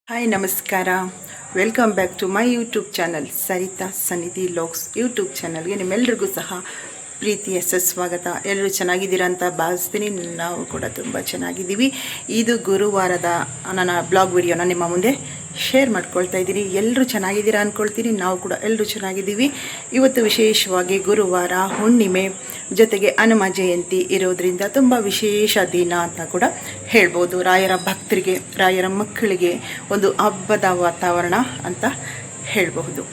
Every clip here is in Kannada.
ಹಾಯ್ ನಮಸ್ಕಾರ, welcome back to my YouTube channel Sarita Sannidhi logs YouTube ಚಾನಲ್ಗೆ ನಿಮ್ಮೆಲ್ಲರಿಗೂ ಸಹ ಪ್ರೀತಿಯ ಸುಸ್ವಾಗತ. ಎಲ್ಲರೂ ಚೆನ್ನಾಗಿದ್ದೀರಾ ಅಂತ ಭಾವಿಸ್ತೀನಿ. ನಾವು ಕೂಡ ತುಂಬ ಚೆನ್ನಾಗಿದ್ದೀವಿ. ಇದು ಗುರುವಾರದ ನನ್ನ ಬ್ಲಾಗ್ ವಿಡಿಯೋನ ನಿಮ್ಮ ಮುಂದೆ ಶೇರ್ ಮಾಡ್ಕೊಳ್ತಾ ಇದ್ದೀನಿ. ಎಲ್ಲರೂ ಚೆನ್ನಾಗಿದ್ದೀರಾ ಅಂದ್ಕೊಳ್ತೀನಿ. ನಾವು ಕೂಡ ಎಲ್ಲರೂ ಚೆನ್ನಾಗಿದ್ದೀವಿ. ಇವತ್ತು ವಿಶೇಷವಾಗಿ ಗುರುವಾರ, ಹುಣ್ಣಿಮೆ ಜೊತೆಗೆ ಹನುಮ ಜಯಂತಿ ಇರೋದರಿಂದ ತುಂಬ ವಿಶೇಷ ದಿನ ಅಂತ ಕೂಡ ಹೇಳ್ಬೋದು. ರಾಯರ ಭಕ್ತರಿಗೆ, ರಾಯರ ಮಕ್ಕಳಿಗೆ ಒಂದು ಹಬ್ಬದ ವಾತಾವರಣ ಅಂತ ಹೇಳಬಹುದು.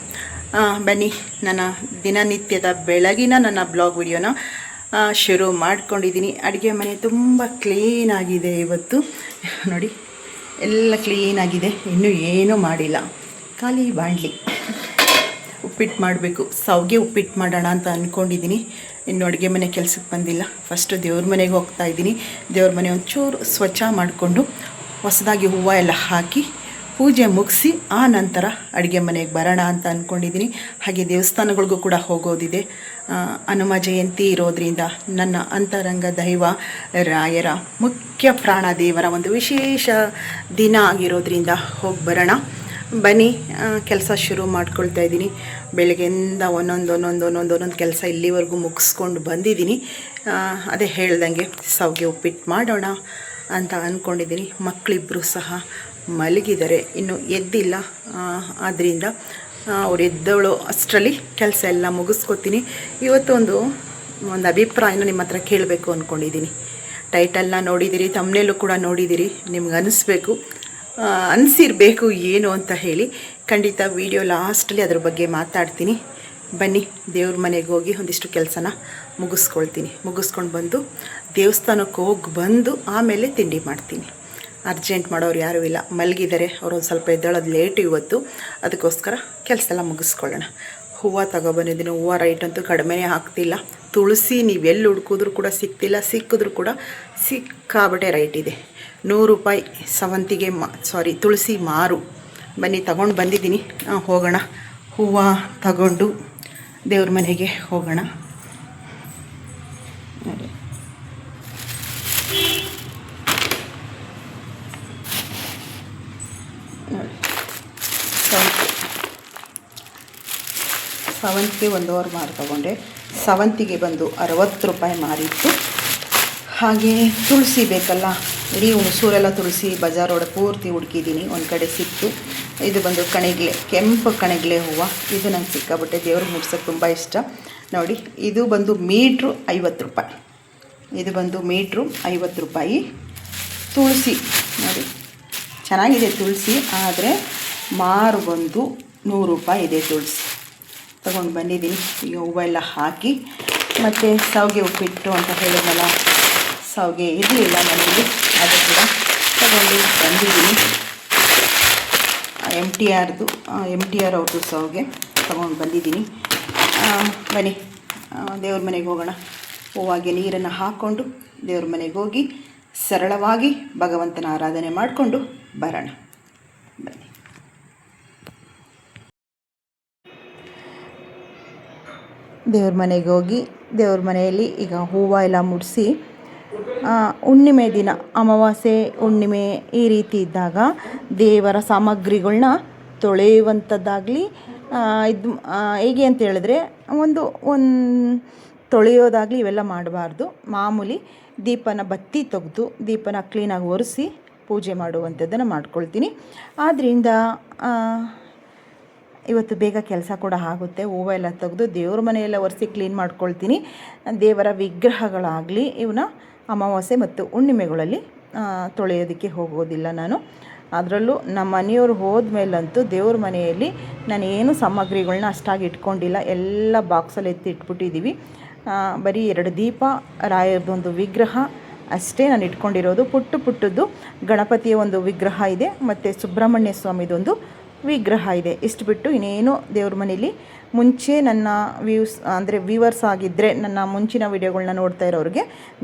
ಬನ್ನಿ, ನನ್ನ ದಿನನಿತ್ಯದ ಬೆಳಗಿನ ನನ್ನ ಬ್ಲಾಗ್ ವಿಡಿಯೋನ ಶುರು ಮಾಡ್ಕೊಂಡಿದ್ದೀನಿ. ಅಡುಗೆ ಮನೆ ತುಂಬ ಕ್ಲೀನಾಗಿದೆ ಇವತ್ತು. ನೋಡಿ, ಎಲ್ಲ ಕ್ಲೀನಾಗಿದೆ. ಇನ್ನೂ ಏನೂ ಮಾಡಿಲ್ಲ, ಖಾಲಿ ಬಾಣಲಿ. ಉಪ್ಪಿಟ್ಟು ಮಾಡಬೇಕು, ಸಾವಿಗೆ ಉಪ್ಪಿಟ್ಟು ಮಾಡೋಣ ಅಂತ ಅಂದ್ಕೊಂಡಿದ್ದೀನಿ. ಇನ್ನು ಅಡುಗೆ ಮನೆ ಕೆಲಸಕ್ಕೆ ಬಂದಿಲ್ಲ. ಫಸ್ಟು ದೇವ್ರ ಮನೆಗೆ ಹೋಗ್ತಾ ಇದ್ದೀನಿ. ದೇವ್ರ ಮನೆ ಒಂಚೂರು ಸ್ವಚ್ಛ ಮಾಡಿಕೊಂಡು ಹೊಸದಾಗಿ ಹೂವು ಎಲ್ಲ ಹಾಕಿ ಪೂಜೆ ಮುಗಿಸಿ ಆ ನಂತರ ಅಡುಗೆ ಮನೆಗೆ ಬರೋಣ ಅಂತ ಅಂದ್ಕೊಂಡಿದ್ದೀನಿ. ಹಾಗೆ ದೇವಸ್ಥಾನಗಳಿಗೂ ಕೂಡ ಹೋಗೋದಿದೆ. ಹನುಮ ಜಯಂತಿ ಇರೋದರಿಂದ ನನ್ನ ಅಂತರಂಗ ದೈವ ರಾಯರ ಮುಖ್ಯ ಪ್ರಾಣ ದೇವರ ಒಂದು ವಿಶೇಷ ದಿನ ಆಗಿರೋದ್ರಿಂದ ಹೋಗಿ ಬರೋಣ. ಬನ್ನಿ, ಕೆಲಸ ಶುರು ಮಾಡ್ಕೊಳ್ತಾ ಇದ್ದೀನಿ. ಬೆಳಗ್ಗೆಯಿಂದ ಒಂದೊಂದು ಕೆಲಸ ಇಲ್ಲಿವರೆಗೂ ಮುಗಿಸ್ಕೊಂಡು ಬಂದಿದ್ದೀನಿ. ಅದೇ ಹೇಳ್ದಂಗೆ ಸಾವಿಗೆ ಉಪ್ಪಿಟ್ಟು ಮಾಡೋಣ ಅಂತ ಅಂದ್ಕೊಂಡಿದ್ದೀನಿ. ಮಕ್ಕಳಿಬ್ಬರು ಸಹ ಮಲಗಿದ್ದಾರೆ, ಇನ್ನೂ ಎದ್ದಿಲ್ಲ. ಆದ್ದರಿಂದ ಅವ್ರು ಎದ್ದವಳು ಅಷ್ಟರಲ್ಲಿ ಕೆಲಸ ಎಲ್ಲ ಮುಗಿಸ್ಕೊತೀನಿ. ಇವತ್ತು ಒಂದು ಅಭಿಪ್ರಾಯನ ನಿಮ್ಮ ಹತ್ರ ಕೇಳಬೇಕು ಅಂದ್ಕೊಂಡಿದ್ದೀನಿ. ಟೈಟಲ್ನ ನೋಡಿದ್ದೀರಿ, ತಮ್ಮನೇಲೂ ಕೂಡ ನೋಡಿದ್ದೀರಿ. ನಿಮ್ಗೆ ಅನಿಸಿರಬೇಕು ಏನು ಅಂತ ಹೇಳಿ. ಖಂಡಿತ ವಿಡಿಯೋ ಲಾಸ್ಟಲ್ಲಿ ಅದ್ರ ಬಗ್ಗೆ ಮಾತಾಡ್ತೀನಿ. ಬನ್ನಿ, ದೇವ್ರ ಮನೆಗೆ ಹೋಗಿ ಒಂದಿಷ್ಟು ಕೆಲಸನ ಮುಗಿಸ್ಕೊಂಡು ಬಂದು ದೇವಸ್ಥಾನಕ್ಕೆ ಹೋಗಿ ಬಂದು ಆಮೇಲೆ ತಿಂಡಿ ಮಾಡ್ತೀನಿ. ಅರ್ಜೆಂಟ್ ಮಾಡೋರು ಯಾರೂ ಇಲ್ಲ, ಮಲಗಿದ್ದಾರೆ. ಅವರೊಂದು ಸ್ವಲ್ಪ ಎದ್ದೇಳೋದು ಲೇಟು ಇವತ್ತು. ಅದಕ್ಕೋಸ್ಕರ ಕೆಲಸ ಎಲ್ಲ ಮುಗಿಸ್ಕೊಳ್ಳೋಣ. ಹೂವು ತಗೊಬಂದಿದ್ದೀನಿ. ಹೂವು ರೈಟ್ ಅಂತೂ ಕಡಿಮೆನೇ ಆಗ್ತಿಲ್ಲ. ತುಳಸಿ ನೀವೆಲ್ಲಿ ಹುಡುಕಿದ್ರೂ ಕೂಡ ಸಿಗ್ತಿಲ್ಲ, ಸಿಕ್ಕಿದ್ರೂ ಕೂಡ ಸಿಕ್ಕಾಬಟ್ಟೆ ರೈಟ್ ಇದೆ. 100 ರೂಪಾಯಿ ಸವಂತಿಗೆ ತುಳಸಿ ಮಾರು. ಬನ್ನಿ, ತಗೊಂಡು ಬಂದಿದ್ದೀನಿ. ಹೋಗೋಣ, ಹೂವು ತಗೊಂಡು ದೇವ್ರ ಮನೆಗೆ ಹೋಗೋಣ. ನೋಡಿ, ಸವಂತಿಗೆ 1 ಮಾರು ತಗೊಂಡೆ. ಸವಂತಿಗೆ ಬಂದು 60 ರೂಪಾಯಿ ಮಾರಿತ್ತು. ಹಾಗೆ ತುಳಸಿ ಬೇಕಲ್ಲ, ಇಡೀ ಹುಣಸೂರೆಲ್ಲ ತುಳಸಿ ಬಜಾರೊಳಗೆ ಪೂರ್ತಿ ಹುಡುಕಿದ್ದೀನಿ, ಒಂದು ಕಡೆ ಸಿಕ್ತು. ಇದು ಬಂದು ಕಣೆಗ್ಲೆ, ಕೆಂಪು ಕಣೆಗ್ಲೆ ಹೂವು. ಇದು ನಂಗೆ ಸಿಕ್ಕಾಬಿಟ್ಟೆ, ದೇವ್ರಿಗೆ ಮುಡ್ಸೋಕ್ಕೆ ತುಂಬ ಇಷ್ಟ. ನೋಡಿ, ಇದು ಬಂದು ಮೀಟ್ರು 50 ರೂಪಾಯಿ. ಇದು ಬಂದು ಮೀಟ್ರು 50 ರೂಪಾಯಿ. ತುಳಸಿ ನೋಡಿ, ಚೆನ್ನಾಗಿದೆ ತುಳಸಿ, ಆದರೆ ಮಾರು ಬಂದು 100 ರೂಪಾಯಿ ಇದೆ ತುಳಸಿ. ತಗೊಂಡು ಬಂದಿದ್ದೀನಿ. ಈಗ ಹೂವೆಲ್ಲ ಹಾಕಿ, ಮತ್ತು ಸಾವಿಗೆ ಉಪ್ಪಿಟ್ಟು ಅಂತ ಹೇಳಿದ್ನಲ್ಲ, ಸಾವಿಗೆ ಇರಲಿಲ್ಲ ಮನೆಯಲ್ಲಿ, ಅದು ಕೂಡ ತಗೊಂಡು ಬಂದಿದ್ದೀನಿ. MTR ಅವ್ರದ್ದು ಸಾವಿಗೆ ತಗೊಂಡು ಬಂದಿದ್ದೀನಿ. ಬನ್ನಿ, ದೇವ್ರ ಮನೆಗೆ ಹೋಗೋಣ. ಹೂವಿಗೆ ನೀರನ್ನು ಹಾಕ್ಕೊಂಡು ದೇವ್ರ ಮನೆಗೆ ಹೋಗಿ ಸರಳವಾಗಿ ಭಗವಂತನ ಆರಾಧನೆ ಮಾಡಿಕೊಂಡು ಬರೋಣ. ಬನ್ನಿ. ದೇವ್ರ ಮನೆಗೆ ಹೋಗಿ ದೇವ್ರ ಮನೆಯಲ್ಲಿ ಈಗ ಹೂವು ಎಲ್ಲ ಮುಡಿಸಿ, ಹುಣ್ಣಿಮೆ ದಿನ, ಅಮಾವಾಸ್ಯೆ ಹುಣ್ಣಿಮೆ ಈ ರೀತಿ ಇದ್ದಾಗ ದೇವರ ಸಾಮಗ್ರಿಗಳನ್ನ ತೊಳೆಯುವಂಥದ್ದಾಗಲಿ, ಇದು ಹೇಗೆ ಅಂತ ಹೇಳಿದ್ರೆ ಒಂದು ತೊಳೆಯೋದಾಗಲಿ ಇವೆಲ್ಲ ಮಾಡಬಾರ್ದು. ಮಾಮೂಲಿ ಬತ್ತಿ ತೆಗೆದು ದೀಪನ ಕ್ಲೀನಾಗಿ ಒರೆಸಿ ಪೂಜೆ ಮಾಡುವಂಥದ್ದನ್ನು ಮಾಡ್ಕೊಳ್ತೀನಿ. ಆದ್ದರಿಂದ ಇವತ್ತು ಬೇಗ ಕೆಲಸ ಕೂಡ ಆಗುತ್ತೆ. ಹೂವೆಲ್ಲ ತೆಗೆದು ದೇವ್ರ ಮನೆಯೆಲ್ಲ ಒರೆಸಿ ಕ್ಲೀನ್ ಮಾಡ್ಕೊಳ್ತೀನಿ. ದೇವರ ವಿಗ್ರಹಗಳಾಗಲಿ ಇವನ್ನ ಅಮಾವಾಸ್ಯೆ ಮತ್ತು ಹುಣ್ಣಿಮೆಗಳಲ್ಲಿ ತೊಳೆಯೋದಕ್ಕೆ ಹೋಗೋದಿಲ್ಲ ನಾನು. ಅದರಲ್ಲೂ ನಮ್ಮ ಮನೆಯವರು ಹೋದ್ಮೇಲಂತೂ ದೇವ್ರ ಮನೆಯಲ್ಲಿ ನಾನು ಏನು ಸಾಮಗ್ರಿಗಳನ್ನ ಅಷ್ಟಾಗಿ ಇಟ್ಕೊಂಡಿಲ್ಲ, ಎಲ್ಲ ಬಾಕ್ಸಲ್ಲಿ ಎತ್ತಿ ಇಟ್ಬಿಟ್ಟಿದ್ದೀವಿ. ಬರೀ 2 ದೀಪ, ರಾಯರದೊಂದು ವಿಗ್ರಹ ಅಷ್ಟೇ ನಾನು ಇಟ್ಕೊಂಡಿರೋದು. ಪುಟ್ಟದ್ದು ಗಣಪತಿಯ ಒಂದು ವಿಗ್ರಹ ಇದೆ, ಮತ್ತು ಸುಬ್ರಹ್ಮಣ್ಯ ಸ್ವಾಮಿದೊಂದು ವಿಗ್ರಹ ಇದೆ. ಇಷ್ಟು ಬಿಟ್ಟು ಇನ್ನೇನು ದೇವ್ರ ಮನೇಲಿ ಮುಂಚೆ ನನ್ನ ವ್ಯೂವರ್ಸ್ ಆಗಿದ್ದರೆ, ನನ್ನ ಮುಂಚಿನ ವಿಡಿಯೋಗಳನ್ನ ನೋಡ್ತಾ ಇರೋರಿಗೆ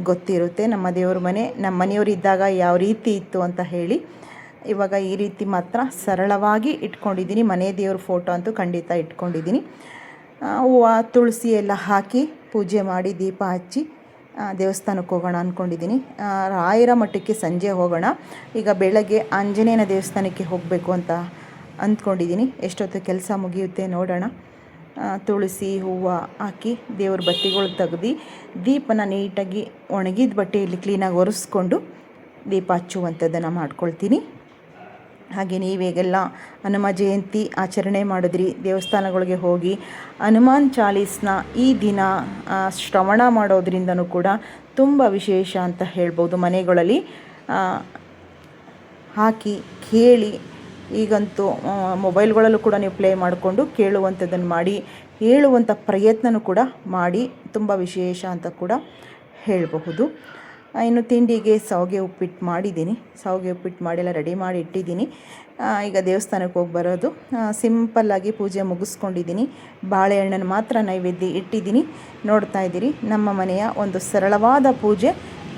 ಗೊತ್ತಿರುತ್ತೆ ನಮ್ಮ ದೇವ್ರ ಮನೆ, ನಮ್ಮ ಮನೆಯವರಿದ್ದಾಗ ಯಾವ ರೀತಿ ಇತ್ತು ಅಂತ ಹೇಳಿ. ಇವಾಗ ಈ ರೀತಿ ಮಾತ್ರ ಸರಳವಾಗಿ ಇಟ್ಕೊಂಡಿದ್ದೀನಿ. ಮನೆ ದೇವ್ರ ಫೋಟೋ ಅಂತೂ ಖಂಡಿತ ಇಟ್ಕೊಂಡಿದ್ದೀನಿ. ಹೂವು ತುಳಸಿ ಎಲ್ಲ ಹಾಕಿ ಪೂಜೆ ಮಾಡಿ ದೀಪ ಹಚ್ಚಿ ದೇವಸ್ಥಾನಕ್ಕೆ ಹೋಗೋಣ ಅಂದ್ಕೊಂಡಿದ್ದೀನಿ. ರಾಯರ ಮಠಕ್ಕೆ ಸಂಜೆ ಹೋಗೋಣ. ಈಗ ಬೆಳಗ್ಗೆ ಆಂಜನೇಯನ ದೇವಸ್ಥಾನಕ್ಕೆ ಹೋಗಬೇಕು ಅಂತ ಅಂದ್ಕೊಂಡಿದ್ದೀನಿ. ಎಷ್ಟೊತ್ತು ಕೆಲಸ ಮುಗಿಯುತ್ತೆ ನೋಡೋಣ. ತುಳಸಿ ಹೂವು ಹಾಕಿ ದೇವ್ರ ಬತ್ತಿಗಳು ತೆಗ್ದು ದೀಪನ ನೀಟಾಗಿ ಒಣಗಿದ ಬಟ್ಟೆಯಲ್ಲಿ ಕ್ಲೀನಾಗಿ ಒರೆಸ್ಕೊಂಡು ದೀಪ ಹಚ್ಚುವಂಥದ್ದನ್ನು ಮಾಡ್ಕೊಳ್ತೀನಿ. ಹಾಗೆ ನೀವೇಗೆಲ್ಲ ಹನುಮ ಜಯಂತಿ ಆಚರಣೆ ಮಾಡಿದ್ರಿ, ದೇವಸ್ಥಾನಗಳಿಗೆ ಹೋಗಿ ಹನುಮಾನ್ ಚಾಲೀಸ್ನ ಈ ದಿನ ಶ್ರವಣ ಮಾಡೋದ್ರಿಂದನೂ ಕೂಡ ತುಂಬ ವಿಶೇಷ ಅಂತ ಹೇಳ್ಬೋದು. ಮನೆಗಳಲ್ಲಿ ಹಾಕಿ ಕೇಳಿ, ಈಗಂತೂ ಮೊಬೈಲ್ಗಳಲ್ಲೂ ಕೂಡ ನೀವು ಪ್ಲೇ ಮಾಡಿಕೊಂಡು ಕೇಳುವಂಥದ್ದನ್ನು ಮಾಡಿ, ಹೇಳುವಂಥ ಪ್ರಯತ್ನನೂ ಕೂಡ ಮಾಡಿ, ತುಂಬ ವಿಶೇಷ ಅಂತ ಕೂಡ ಹೇಳಬಹುದು. ಇನ್ನು ತಿಂಡಿಗೆ ಶಾವಿಗೆ ಉಪ್ಪಿಟ್ಟು ಮಾಡಿದ್ದೀನಿ. ಶಾವಿಗೆ ಉಪ್ಪಿಟ್ಟು ಮಾಡಿಲ್ಲ, ರೆಡಿ ಮಾಡಿ ಇಟ್ಟಿದ್ದೀನಿ. ಈಗ ದೇವಸ್ಥಾನಕ್ಕೆ ಹೋಗಿ ಬರೋದು. ಸಿಂಪಲ್ಲಾಗಿ ಪೂಜೆ ಮುಗಿಸ್ಕೊಂಡಿದ್ದೀನಿ. ಬಾಳೆಹಣ್ಣನ್ನು ಮಾತ್ರ ನೈವೇದ್ಯ ಇಟ್ಟಿದ್ದೀನಿ. ನೋಡ್ತಾ ಇದ್ದೀರಿ ನಮ್ಮ ಮನೆಯ ಒಂದು ಸರಳವಾದ ಪೂಜೆ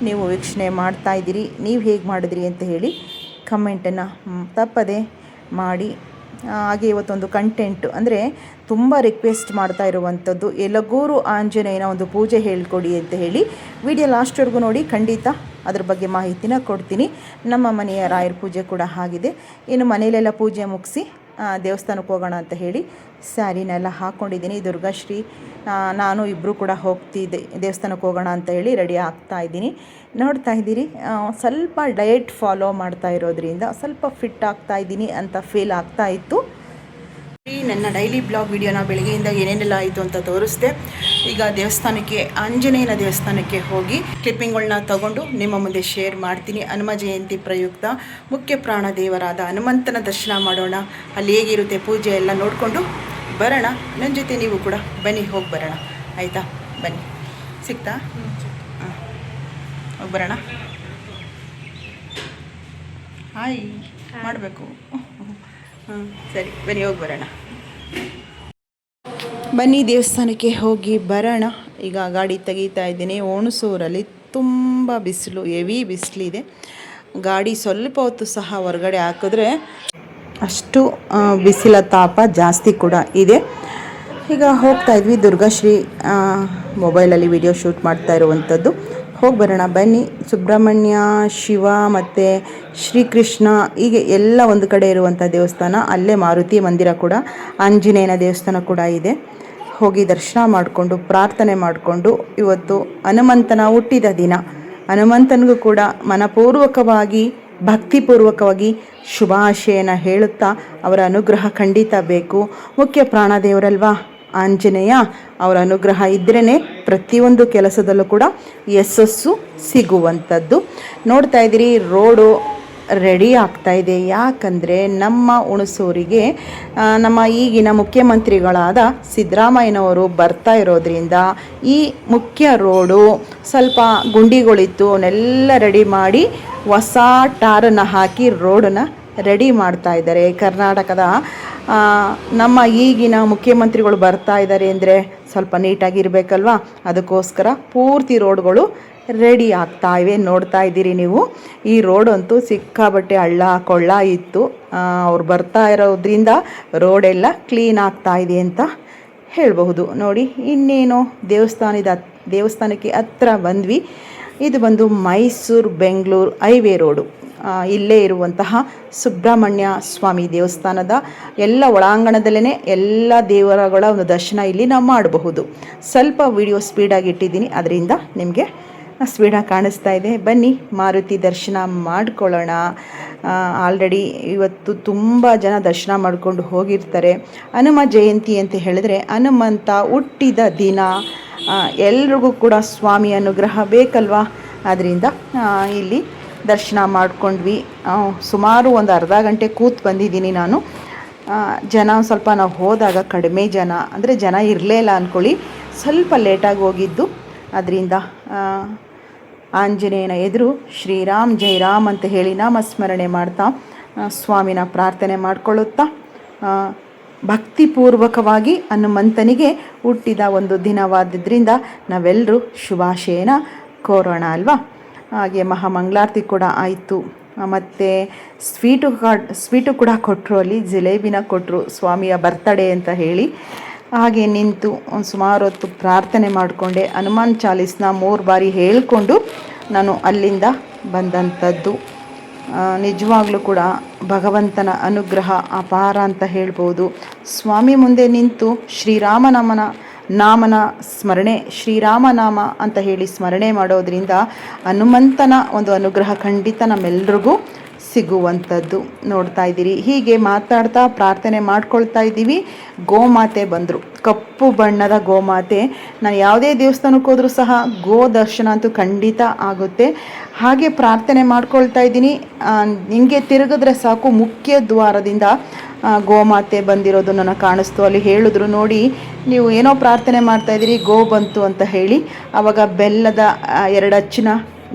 ನೀವು ವೀಕ್ಷಣೆ ಮಾಡ್ತಾಯಿದ್ದೀರಿ. ನೀವು ಹೇಗೆ ಮಾಡಿದ್ರಿ ಅಂತ ಹೇಳಿ ಕಮೆಂಟನ್ನು ತಪ್ಪದೆ ಮಾಡಿ. ಹಾಗೆ ಇವತ್ತೊಂದು ಕಂಟೆಂಟು ಅಂದರೆ ತುಂಬ ರಿಕ್ವೆಸ್ಟ್ ಮಾಡ್ತಾ ಇರುವಂಥದ್ದು, ಯಲಗೂರು ಆಂಜನೇಯನ ಒಂದು ಪೂಜೆ ಹೇಳ್ಕೊಡಿ ಅಂತ ಹೇಳಿ. ವಿಡಿಯೋ ಲಾಸ್ಟ್ವರೆಗೂ ನೋಡಿ, ಖಂಡಿತ ಅದ್ರ ಬಗ್ಗೆ ಮಾಹಿತಿನ ಕೊಡ್ತೀನಿ. ನಮ್ಮ ಮನೆಯ ರಾಯರ ಪೂಜೆ ಕೂಡ ಆಗಿದೆ. ಇನ್ನು ಮನೆಯಲ್ಲೆಲ್ಲ ಪೂಜೆ ಮುಗಿಸಿ ದೇವಸ್ಥಾನಕ್ಕೆ ಹೋಗೋಣ ಅಂತ ಹೇಳಿ ಸ್ಯಾರಿನೆಲ್ಲ ಹಾಕ್ಕೊಂಡಿದ್ದೀನಿ. ದುರ್ಗಾಶ್ರೀ ನಾನು ಇಬ್ಬರು ಕೂಡ ಹೋಗ್ತಿದ್ದೆ ದೇವಸ್ಥಾನಕ್ಕೆ ಹೋಗೋಣ ಅಂತ ಹೇಳಿ ರೆಡಿ ಆಗ್ತಾ ಇದ್ದೀನಿ. ನೋಡ್ತಾ ಇದ್ದೀರಿ ಸ್ವಲ್ಪ ಡಯಟ್ ಫಾಲೋ ಮಾಡ್ತಾ ಇರೋದ್ರಿಂದ ಸ್ವಲ್ಪ ಫಿಟ್ ಆಗ್ತಾ ಇದ್ದೀನಿ ಅಂತ ಫೀಲ್ ಆಗ್ತಾ ಇತ್ತು. ನನ್ನ ಡೈಲಿ ಬ್ಲಾಗ್ ವಿಡಿಯೋನ ಬೆಳಗ್ಗೆಯಿಂದ ಏನೇನೆಲ್ಲ ಆಯಿತು ಅಂತ ತೋರಿಸ್ದೆ. ಈಗ ದೇವಸ್ಥಾನಕ್ಕೆ, ಆಂಜನೇಯನ ದೇವಸ್ಥಾನಕ್ಕೆ ಹೋಗಿ ಕ್ಲಿಪ್ಪಿಂಗ್ಗಳನ್ನ ತಗೊಂಡು ನಿಮ್ಮ ಮುಂದೆ ಶೇರ್ ಮಾಡ್ತೀನಿ. ಹನುಮ ಜಯಂತಿ ಪ್ರಯುಕ್ತ ಮುಖ್ಯ ಪ್ರಾಣ ದೇವರಾದ ಹನುಮಂತನ ದರ್ಶನ ಮಾಡೋಣ. ಅಲ್ಲಿ ಹೇಗಿರುತ್ತೆ ಪೂಜೆ ಎಲ್ಲ ನೋಡಿಕೊಂಡು ಬರೋಣ. ನನ್ನ ಜೊತೆ ನೀವು ಕೂಡ ಬನ್ನಿ, ಹೋಗಿ ಬರೋಣ. ಆಯಿತಾ? ಬನ್ನಿ, ಸಿಗ್ತಾ? ಹಾಂ, ಹೋಗಿ ಬರೋಣ. ಹಾಯ್ ಮಾಡಬೇಕು. ಹಾಂ ಸರಿ, ಬನ್ನಿ, ಹೋಗಿ ಬರೋಣ. ಬನ್ನಿ ದೇವಸ್ಥಾನಕ್ಕೆ ಹೋಗಿ ಬರೋಣ. ಈಗ ಗಾಡಿ ತೆಗೀತಾ ಇದ್ದೀನಿ. ಹುಣಸೂರಲ್ಲಿ ತುಂಬ ಬಿಸಿಲು, ಹೆವಿ ಬಿಸಿಲಿದೆ. ಗಾಡಿ ಸ್ವಲ್ಪ ಹೊತ್ತು ಸಹ ಹೊರಗಡೆ ಹಾಕಿದ್ರೆ ಅಷ್ಟು ಬಿಸಿಲ ತಾಪ ಜಾಸ್ತಿ ಕೂಡ ಇದೆ. ಈಗ ಹೋಗ್ತಾ ಇದ್ವಿ. ದುರ್ಗಾಶ್ರೀ ಮೊಬೈಲಲ್ಲಿ ವಿಡಿಯೋ ಶೂಟ್ ಮಾಡ್ತಾ ಇರುವಂಥದ್ದು. ಹೋಗಿ ಬರೋಣ ಬನ್ನಿ. ಸುಬ್ರಹ್ಮಣ್ಯ, ಶಿವ ಮತ್ತು ಶ್ರೀಕೃಷ್ಣ ಹೀಗೆ ಎಲ್ಲ ಒಂದು ಕಡೆ ಇರುವಂಥ ದೇವಸ್ಥಾನ. ಅಲ್ಲೇ ಮಾರುತಿ ಮಂದಿರ ಕೂಡ, ಆಂಜನೇಯನ ದೇವಸ್ಥಾನ ಕೂಡ ಇದೆ. ಹೋಗಿ ದರ್ಶನ ಮಾಡಿಕೊಂಡು ಪ್ರಾರ್ಥನೆ ಮಾಡಿಕೊಂಡು, ಇವತ್ತು ಹನುಮಂತನ ಹುಟ್ಟಿದ ದಿನ, ಹನುಮಂತನಿಗೂ ಕೂಡ ಮನಪೂರ್ವಕವಾಗಿ ಭಕ್ತಿಪೂರ್ವಕವಾಗಿ ಶುಭಾಶಯನ ಹೇಳುತ್ತಾ ಅವರ ಅನುಗ್ರಹ ಖಂಡಿತ ಬೇಕು. ಮುಖ್ಯ ಪ್ರಾಣದೇವರಲ್ವಾ ಆಂಜನೇಯ, ಅವರ ಅನುಗ್ರಹ ಇದ್ರೇ ಪ್ರತಿಯೊಂದು ಕೆಲಸದಲ್ಲೂ ಕೂಡ ಯಶಸ್ಸು ಸಿಗುವಂಥದ್ದು. ನೋಡ್ತಾ ಇದ್ದೀರಿ ರೋಡು ರೆಡಿ ಆಗ್ತಾ ಇದೆ. ಯಾಕಂದರೆ ನಮ್ಮ ಹುಣಸೂರಿಗೆ ನಮ್ಮ ಈಗಿನ ಮುಖ್ಯಮಂತ್ರಿಗಳಾದ ಸಿದ್ದರಾಮಯ್ಯನವರು ಬರ್ತಾ ಇರೋದ್ರಿಂದ ಈ ಮುಖ್ಯ ರೋಡು ಸ್ವಲ್ಪ ಗುಂಡಿಗಳಿತ್ತು, ಅವನ್ನೆಲ್ಲ ರೆಡಿ ಮಾಡಿ ಹೊಸ ಟಾರನ್ನು ಹಾಕಿ ರೋಡನ್ನು ರೆಡಿ ಮಾಡ್ತಾ ಇದ್ದಾರೆ. ಕರ್ನಾಟಕದ ನಮ್ಮ ಈಗಿನ ಮುಖ್ಯಮಂತ್ರಿಗಳು ಬರ್ತಾ ಇದ್ದಾರೆ ಅಂದರೆ ಸ್ವಲ್ಪ ನೀಟಾಗಿರಬೇಕಲ್ವ, ಅದಕ್ಕೋಸ್ಕರ ಪೂರ್ತಿ ರೋಡ್ಗಳು ರೆಡಿ ಆಗ್ತಾ ಇವೆ. ನೋಡ್ತಾ ಇದ್ದೀರಿ ನೀವು. ಈ ರೋಡಂತೂ ಸಿಕ್ಕಾಬಟ್ಟೆ ಹಳ್ಳ ಕೊಳ್ಳ ಇತ್ತು. ಅವ್ರು ಬರ್ತಾ ಇರೋದ್ರಿಂದ ರೋಡೆಲ್ಲ ಕ್ಲೀನ್ ಆಗ್ತಾ ಇದೆ ಅಂತ ಹೇಳಬಹುದು. ನೋಡಿ, ಇನ್ನೇನು ದೇವಸ್ಥಾನಕ್ಕೆ ಹತ್ರ ಬಂದ್ವಿ. ಇದು ಬಂದು ಮೈಸೂರು ಬೆಂಗಳೂರು ಹೈವೇ ರೋಡು. ಇಲ್ಲೇ ಇರುವಂತಹ ಸುಬ್ರಹ್ಮಣ್ಯ ಸ್ವಾಮಿ ದೇವಸ್ಥಾನದ ಎಲ್ಲ ಒಳಾಂಗಣದಲ್ಲೇ ಎಲ್ಲ ದೇವರುಗಳ ಒಂದು ದರ್ಶನ ಇಲ್ಲಿ ನಾವು ಮಾಡಬಹುದು. ಸ್ವಲ್ಪ ವಿಡಿಯೋ ಸ್ಪೀಡಾಗಿ ಇಟ್ಟಿದ್ದೀನಿ, ಅದರಿಂದ ನಿಮಗೆ ಸ್ಪೀಡಾಗಿ ಕಾಣಿಸ್ತಾ ಇದೆ. ಬನ್ನಿ ಮಾರುತಿ ದರ್ಶನ ಮಾಡ್ಕೊಳ್ಳೋಣ. ಆಲ್ರೆಡಿ ಇವತ್ತು ತುಂಬ ಜನ ದರ್ಶನ ಮಾಡಿಕೊಂಡು ಹೋಗಿರ್ತಾರೆ. ಹನುಮ ಜಯಂತಿ ಅಂತ ಹೇಳಿದ್ರೆ ಹನುಮಂತ ಹುಟ್ಟಿದ ದಿನ. ಎಲ್ರಿಗೂ ಕೂಡ ಸ್ವಾಮಿ ಅನುಗ್ರಹ ಬೇಕಲ್ವಾ, ಅದರಿಂದ ಇಲ್ಲಿ ದರ್ಶನ ಮಾಡ್ಕೊಂಡ್ವಿ. ಸುಮಾರು ಒಂದು ಅರ್ಧ ಗಂಟೆ ಕೂತು ಬಂದಿದ್ದೀನಿ ನಾನು. ಜನ ಸ್ವಲ್ಪ ನಾವು ಹೋದಾಗ ಕಡಿಮೆ ಜನ, ಅಂದರೆ ಜನ ಇರಲೇ ಇಲ್ಲ ಅಂದ್ಕೊಳ್ಳಿ, ಸ್ವಲ್ಪ ಲೇಟಾಗಿ ಹೋಗಿದ್ದು. ಅದರಿಂದ ಆಂಜನೇಯನ ಎದುರು ಶ್ರೀರಾಮ್ ಜೈ ರಾಮ್ ಅಂತ ಹೇಳಿ ನಾಮಸ್ಮರಣೆ ಮಾಡ್ತಾ ಸ್ವಾಮಿನ ಪ್ರಾರ್ಥನೆ ಮಾಡಿಕೊಳ್ಳುತ್ತಾ ಭಕ್ತಿಪೂರ್ವಕವಾಗಿ ಹನುಮಂತನಿಗೆ ಹುಟ್ಟಿದ ಒಂದು ದಿನವಾದ್ದರಿಂದ ನಾವೆಲ್ಲರೂ ಶುಭಾಶಯನ ಕೋರೋಣ ಅಲ್ವಾ. ಹಾಗೆ ಮಹಾಮಂಗಳಾರತಿ ಕೂಡ ಆಯಿತು. ಮತ್ತು ಸ್ವೀಟು ಕೂಡ ಕೊಟ್ಟರು. ಅಲ್ಲಿ ಜಿಲೇಬಿನ ಕೊಟ್ಟರು, ಸ್ವಾಮಿಯ ಬರ್ತಡೇ ಅಂತ ಹೇಳಿ. ಹಾಗೆ ನಿಂತು ಒಂದು ಸುಮಾರು ಹೊತ್ತು ಪ್ರಾರ್ಥನೆ ಮಾಡಿಕೊಂಡೆ. ಹನುಮಾನ್ ಚಾಲೀಸ್ನ 3 ಬಾರಿ ಹೇಳಿಕೊಂಡು ನಾನು ಅಲ್ಲಿಂದ ಬಂದಂಥದ್ದು. ನಿಜವಾಗ್ಲೂ ಕೂಡ ಭಗವಂತನ ಅನುಗ್ರಹ ಅಪಾರ ಅಂತ ಹೇಳ್ಬೋದು. ಸ್ವಾಮಿ ಮುಂದೆ ನಿಂತು ನಾಮನ ಸ್ಮರಣೆ, ಶ್ರೀರಾಮನಾಮ ಅಂತ ಹೇಳಿ ಸ್ಮರಣೆ ಮಾಡೋದ್ರಿಂದ ಹನುಮಂತನ ಒಂದು ಅನುಗ್ರಹ ಖಂಡಿತ ನಮ್ಮೆಲ್ರಿಗೂ ಸಿಗುವಂಥದ್ದು. ನೋಡ್ತಾ ಇದ್ದೀರಿ, ಹೀಗೆ ಮಾತಾಡ್ತಾ ಪ್ರಾರ್ಥನೆ ಮಾಡ್ಕೊಳ್ತಾ ಇದ್ದೀವಿ. ಗೋಮಾತೆ ಬಂದರು, ಕಪ್ಪು ಬಣ್ಣದ ಗೋಮಾತೆ. ನಾನು ಯಾವುದೇ ದೇವಸ್ಥಾನಕ್ಕೆ ಹೋದರೂ ಸಹ ಗೋ ದರ್ಶನ ಅಂತೂ ಖಂಡಿತ ಆಗುತ್ತೆ. ಹಾಗೆ ಪ್ರಾರ್ಥನೆ ಮಾಡ್ಕೊಳ್ತಾ ಇದ್ದೀನಿ. ಹಿಂಗೆ ತಿರುಗಿದ್ರೆ ಸಾಕು, ಮುಖ್ಯ ದ್ವಾರದಿಂದ ಗೋಮಾತೆ ಬಂದಿರೋದು ನನಗೆ ಕಾಣಿಸ್ತು. ಅಲ್ಲಿ ಹೇಳಿದ್ರು, ನೋಡಿ ನೀವು ಏನೋ ಪ್ರಾರ್ಥನೆ ಮಾಡ್ತಾಯಿದ್ದೀರಿ, ಗೋ ಬಂತು ಅಂತ ಹೇಳಿ. ಆವಾಗ ಬೆಲ್ಲದ 2 ಅಚ್ಚಿನ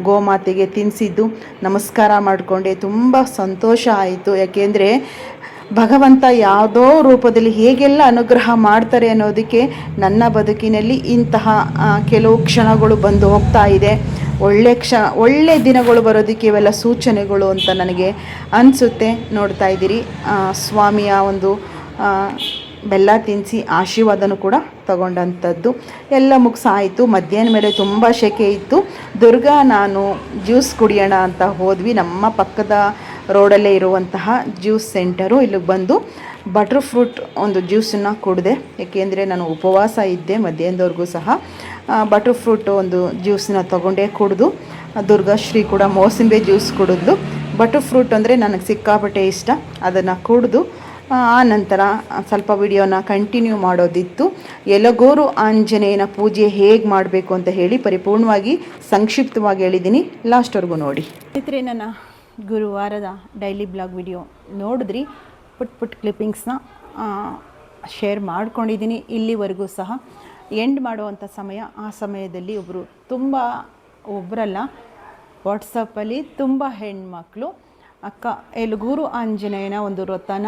ಗೋಮಾತೆಗೆ ತಿನ್ನಿಸಿದ್ದು, ನಮಸ್ಕಾರ ಮಾಡಿಕೊಂಡೆ. ತುಂಬ ಸಂತೋಷ ಆಯಿತು. ಯಾಕೆಂದರೆ ಭಗವಂತ ಯಾವುದೋ ರೂಪದಲ್ಲಿ ಹೇಗೆಲ್ಲ ಅನುಗ್ರಹ ಮಾಡ್ತಾರೆ ಅನ್ನೋದಕ್ಕೆ ನನ್ನ ಬದುಕಿನಲ್ಲಿ ಇಂತಹ ಕೆಲವು ಕ್ಷಣಗಳು ಬಂದು ಹೋಗ್ತಾ ಇದೆ. ಒಳ್ಳೆ ದಿನಗಳು ಬರೋದಕ್ಕೆ ಇವೆಲ್ಲ ಸೂಚನೆಗಳು ಅಂತ ನನಗೆ ಅನಿಸುತ್ತೆ. ನೋಡ್ತಾ ಇದ್ದೀರಿ, ಸ್ವಾಮಿಯ ಒಂದು ಬೆಲ್ಲ ತಿನ್ನಿಸಿ ಆಶೀರ್ವಾದನೂ ಕೂಡ ತಗೊಂಡಂಥದ್ದು. ಎಲ್ಲ ಮುಗಿಸಾಯಿತು. ಮಧ್ಯಾಹ್ನ ಮೇಲೆ ತುಂಬ ಸೆಕೆ ಇತ್ತು. ದುರ್ಗಾ ನಾನು ಜ್ಯೂಸ್ ಕುಡಿಯೋಣ ಅಂತ ಹೋದ್ವಿ. ನಮ್ಮ ಪಕ್ಕದ ರೋಡಲ್ಲೇ ಇರುವಂತಹ ಜ್ಯೂಸ್ ಸೆಂಟರು. ಇಲ್ಲಿಗೆ ಬಂದು ಬಟರ್ ಫ್ರೂಟ್ ಒಂದು ಜ್ಯೂಸನ್ನು ಕುಡಿದೆ. ಏಕೆಂದರೆ ನಾನು ಉಪವಾಸ ಇದ್ದೆ ಮಧ್ಯಾಹ್ನದವರೆಗೂ ಸಹ. ಬಟರ್ ಫ್ರೂಟ್ ಒಂದು ಜ್ಯೂಸನ್ನ ತೊಗೊಂಡೆ, ಕುಡಿದು. ದುರ್ಗಾಶ್ರೀ ಕೂಡ ಮೋಸಂಬಿ ಜ್ಯೂಸ್ ಕುಡಿದ್ಲು. ಬಟರ್ ಫ್ರೂಟ್ ಅಂದರೆ ನನಗೆ ಸಿಕ್ಕಾಪಟ್ಟೆ ಇಷ್ಟ. ಅದನ್ನು ಕುಡಿದು ಆ ನಂತರ ಸ್ವಲ್ಪ ವಿಡಿಯೋನ ಕಂಟಿನ್ಯೂ ಮಾಡೋದಿತ್ತು. ಯಲಗೋರು ಆಂಜನೇಯನ ಪೂಜೆ ಹೇಗೆ ಮಾಡಬೇಕು ಅಂತ ಹೇಳಿ ಪರಿಪೂರ್ಣವಾಗಿ ಸಂಕ್ಷಿಪ್ತವಾಗಿ ಹೇಳಿದ್ದೀನಿ. ಲಾಸ್ಟ್ವರೆಗೂ ನೋಡಿ. ಸ್ನೇಹಿತರೆ, ನನ್ನ ಗುರುವಾರದ ಡೈಲಿ ಬ್ಲಾಗ್ ವಿಡಿಯೋ ನೋಡಿದ್ರಿ. ಪುಟ್ ಕ್ಲಿಪ್ಪಿಂಗ್ಸ್ನ ಶೇರ್ ಮಾಡ್ಕೊಂಡಿದ್ದೀನಿ. ಇಲ್ಲಿವರೆಗೂ ಸಹ ಎಂಡ್ ಮಾಡುವಂಥ ಸಮಯ, ಆ ಸಮಯದಲ್ಲಿ ಒಬ್ಬರಲ್ಲ ವಾಟ್ಸಪ್ಪಲ್ಲಿ ತುಂಬ ಹೆಣ್ಮಕ್ಳು ಯಲಗೂರು ಆಂಜನೇಯನ ಒಂದು ವ್ರತನ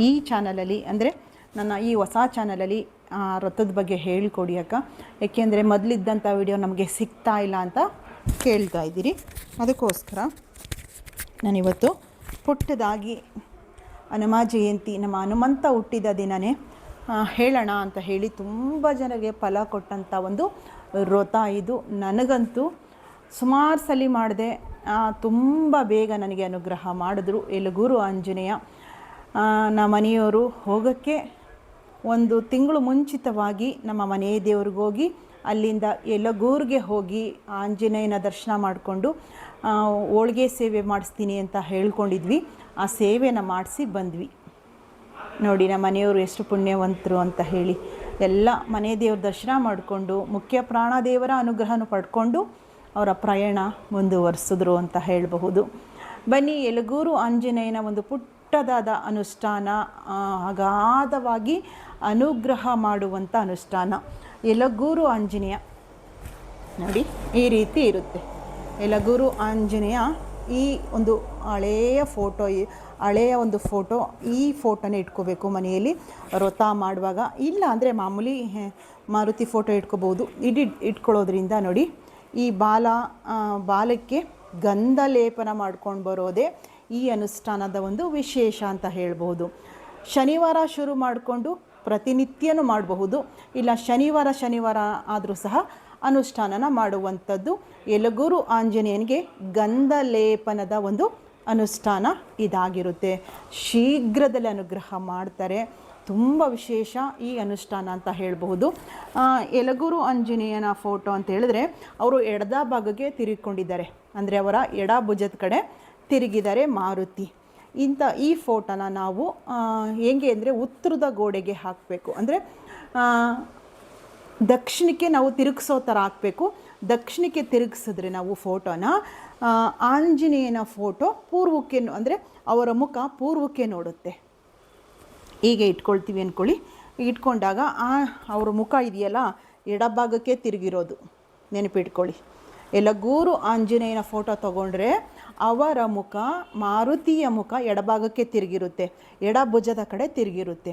ಈ ಚಾನಲಲ್ಲಿ, ಅಂದರೆ ನನ್ನ ಈ ಹೊಸ ಚಾನಲಲ್ಲಿ ವ್ರತದ ಬಗ್ಗೆ ಹೇಳಿಕೊಡಿ ಅಕ್ಕ, ಏಕೆಂದರೆ ಮೊದಲಿದ್ದಂಥ ವಿಡಿಯೋ ನಮಗೆ ಸಿಗ್ತಾ ಇಲ್ಲ ಅಂತ ಕೇಳ್ತಾ ಇದ್ದೀರಿ. ಅದಕ್ಕೋಸ್ಕರ ನಾನಿವತ್ತು ಪುಟ್ಟದಾಗಿ ಹನುಮ ಜಯಂತಿ, ನಮ್ಮ ಹನುಮಂತ ಹುಟ್ಟಿದ ದಿನವೇ ಹೇಳೋಣ ಅಂತ ಹೇಳಿ ತುಂಬ ಜನರಿಗೆ ಫಲ ಕೊಟ್ಟಂಥ ಒಂದು ವ್ರತ ಇದು. ನನಗಂತೂ ಸುಮಾರು ಸಲ ಮಾಡಿದೆ. ತುಂಬ ಬೇಗ ನನಗೆ ಅನುಗ್ರಹ ಮಾಡಿದ್ರು ಯಲಗೂರು ಆಂಜನೇಯ. ನಮ್ಮ ಮನೆಯವರು ಹೋಗೋಕ್ಕೆ 1 ತಿಂಗಳು ಮುಂಚಿತವಾಗಿ ನಮ್ಮ ಮನೆ ದೇವ್ರಿಗೆ ಹೋಗಿ, ಅಲ್ಲಿಂದ ಯಲಗೂರಿಗೆ ಹೋಗಿ ಆಂಜನೇಯನ ದರ್ಶನ ಮಾಡಿಕೊಂಡು ಹೋಳಿಗೆ ಸೇವೆ ಮಾಡಿಸ್ತೀನಿ ಅಂತ ಹೇಳ್ಕೊಂಡಿದ್ವಿ. ಆ ಸೇವೆನ ಮಾಡಿಸಿ ಬಂದ್ವಿ. ನೋಡಿ ನಮ್ಮ ಮನೆಯವರು ಎಷ್ಟು ಪುಣ್ಯವಂತರು ಅಂತ ಹೇಳಿ. ಎಲ್ಲ ಮನೆ ದೇವ್ರ ದರ್ಶನ ಮಾಡಿಕೊಂಡು ಮುಖ್ಯ ಪ್ರಾಣದೇವರ ಅನುಗ್ರಹನ ಪಡ್ಕೊಂಡು ಅವರ ಪ್ರಯಾಣ ಮುಂದುವರಿಸಿದ್ರು ಅಂತ ಹೇಳಬಹುದು. ಬನ್ನಿ, ಯಲಗೂರು ಆಂಜನೇಯನ ಒಂದು ಪುಟ್ಟದಾದ ಅನುಷ್ಠಾನ, ಅಗಾಧವಾಗಿ ಅನುಗ್ರಹ ಮಾಡುವಂಥ ಅನುಷ್ಠಾನ. ಯಲಗೂರು ಆಂಜನೇಯ ನೋಡಿ ಈ ರೀತಿ ಇರುತ್ತೆ. ಯಲಗೂರು ಆಂಜನೇಯ ಈ ಒಂದು ಹಳೆಯ ಒಂದು ಫೋಟೋ, ಈ ಫೋಟೋನೇ ಇಟ್ಕೋಬೇಕು ಮನೆಯಲ್ಲಿ ವ್ರತ ಮಾಡುವಾಗ. ಇಲ್ಲ ಅಂದರೆ ಮಾಮೂಲಿ ಮಾರುತಿ ಫೋಟೋ ಇಟ್ಕೋಬೋದು. ಇಟ್ಕೊಳ್ಳೋದ್ರಿಂದ ನೋಡಿ, ಈ ಬಾಲಕ್ಕೆ ಗಂಧ ಲೇಪನ ಮಾಡ್ಕೊಂಡು ಬರೋದೇ ಈ ಅನುಷ್ಠಾನದ ಒಂದು ವಿಶೇಷ ಅಂತ ಹೇಳ್ಬೋದು. ಶನಿವಾರ ಶುರು ಮಾಡಿಕೊಂಡು ಪ್ರತಿನಿತ್ಯನೂ ಮಾಡಬಹುದು. ಇಲ್ಲ ಶನಿವಾರ ಆದರೂ ಸಹ ಅನುಷ್ಠಾನನ ಮಾಡುವಂಥದ್ದು. ಯಲಗೂರು ಆಂಜನೇಯನಿಗೆ ಗಂಧ ಲೇಪನದ ಒಂದು ಅನುಷ್ಠಾನ ಇದಾಗಿರುತ್ತೆ. ಶೀಘ್ರದಲ್ಲಿ ಅನುಗ್ರಹ ಮಾಡ್ತಾರೆ. ತುಂಬ ವಿಶೇಷ ಈ ಅನುಷ್ಠಾನ ಅಂತ ಹೇಳಬಹುದು. ಯಲಗೂರು ಆಂಜನೇಯನ ಫೋಟೋ ಅಂತ ಹೇಳಿದ್ರೆ ಅವರು ಎಡದ ಭಾಗಕ್ಕೆ ತಿರುಗಿಕೊಂಡಿದ್ದಾರೆ, ಅಂದರೆ ಅವರ ಎಡ ಭುಜದ ಕಡೆ ತಿರುಗಿದ್ದಾರೆ ಮಾರುತಿ. ಈ ಫೋಟೋನ ನಾವು ಹೇಗೆ ಅಂದರೆ ಉತ್ತರದ ಗೋಡೆಗೆ ಹಾಕಬೇಕು, ಅಂದರೆ ದಕ್ಷಿಣಕ್ಕೆ ನಾವು ತಿರುಗಿಸೋ ಥರ ಹಾಕಬೇಕು. ದಕ್ಷಿಣಕ್ಕೆ ತಿರುಗಿಸಿದ್ರೆ ನಾವು ಫೋಟೋನ, ಆಂಜನೇಯನ ಫೋಟೋ ಪೂರ್ವಕ್ಕೆ, ಅಂದರೆ ಅವರ ಮುಖ ಪೂರ್ವಕ್ಕೆ ನೋಡುತ್ತೆ. ಹೀಗೆ ಇಟ್ಕೊಳ್ತೀವಿ ಅಂದ್ಕೊಳ್ಳಿ. ಇಟ್ಕೊಂಡಾಗ ಅವ್ರ ಮುಖ ಇದೆಯಲ್ಲ ಎಡಭಾಗಕ್ಕೆ ತಿರುಗಿರೋದು ನೆನಪಿಟ್ಕೊಳ್ಳಿ. ಯಲಗೂರು ಆಂಜನೇಯನ ಫೋಟೋ ತೊಗೊಂಡ್ರೆ ಅವರ ಮುಖ, ಮಾರುತಿಯ ಮುಖ ಎಡಭಾಗಕ್ಕೆ ತಿರುಗಿರುತ್ತೆ, ಎಡ ಭುಜದ ಕಡೆ ತಿರುಗಿರುತ್ತೆ.